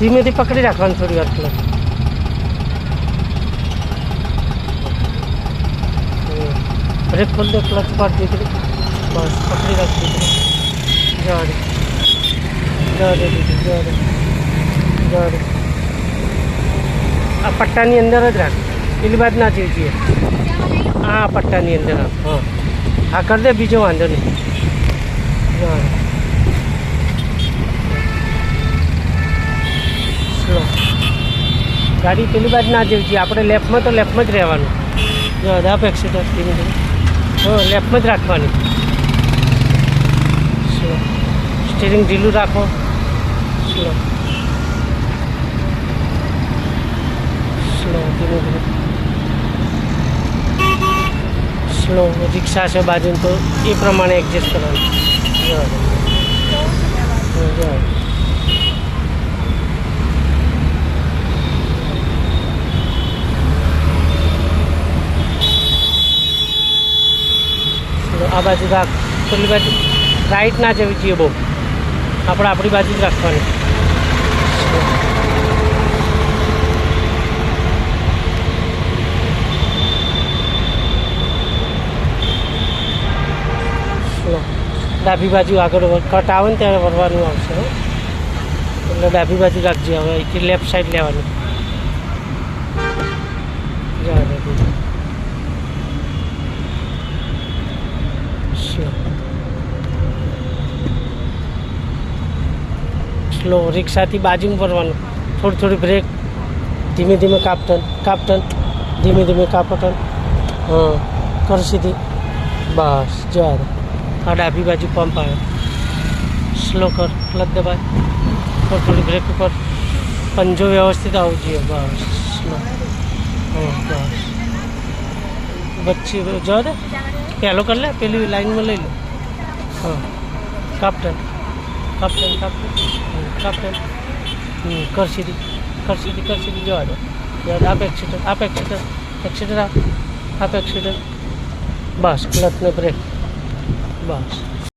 ધીમેથી પકડી રાખવાનું થોડી વાર ક્લચ. બ્રેક ખોલ દે, ક્લચ પર દીકરી. બસ પકડી રાખ દીકરી. જવા દે દીકરી, જવા દે. આ પટ્ટાની અંદર જ રાખ, પેલી બાદ ના જવી જોઈએ. હા પટ્ટાની અંદર રાખ. હા હા કરી દે, બીજો વાંધો નહીં. જવા દે. સ્લો. ગાડી પેલી બાદ ના જવી જોઈએ. આપણે લેફ્ટમાં તો લેફ્ટમાં જ રહેવાનું. જવા દે. આપ એક્સિડર ધીમે ધીમે. હા લેફ્ટમાં જ રાખવાની. સ્લો. સ્ટીરિંગ ઢીલું રાખો. સ્લો સ્લો ધીમે ધીમે. સ્લો. રિક્ષા છે બાજુ તો એ પ્રમાણે એડજસ્ટ કરવાનું. આ બાજુ રાખ, પેલી બાજુ રાઈટ ના જવી જોઈએ બહુ. આપણે આપણી બાજુ જ રાખવાની. ડાબી બાજુ આગળ કટ આવે ને ત્યારે વળવાનું આવશે. એટલે ડાબી બાજુ રાખજે. હવે અહીંથી લેફ્ટ સાઈડ લેવાની. સ્લો. રિક્ષાથી બાજુમાં ભરવાનું. થોડી થોડી બ્રેક. ધીમે ધીમે કાપટન. ધીમે ધીમે કાપટન. હા કર સીધી. બસ જવા દે. આ ડાબી બાજુ પંપ આવે. સ્લો કર, ક્લચ દબાય. થોડી થોડી બ્રેક ઉપર. પંજો વ્યવસ્થિત આવવું જોઈએ. બસ સ્લો. હા બસ. વચ્ચે જવા દે. પહેલો કરી લે, પેલી લાઈનમાં લઈ લો. હા કાપટન. કર સીધી. જવા દે. આપ એક્સિડર. બસ ક્લચ ને બ્રેક. બસ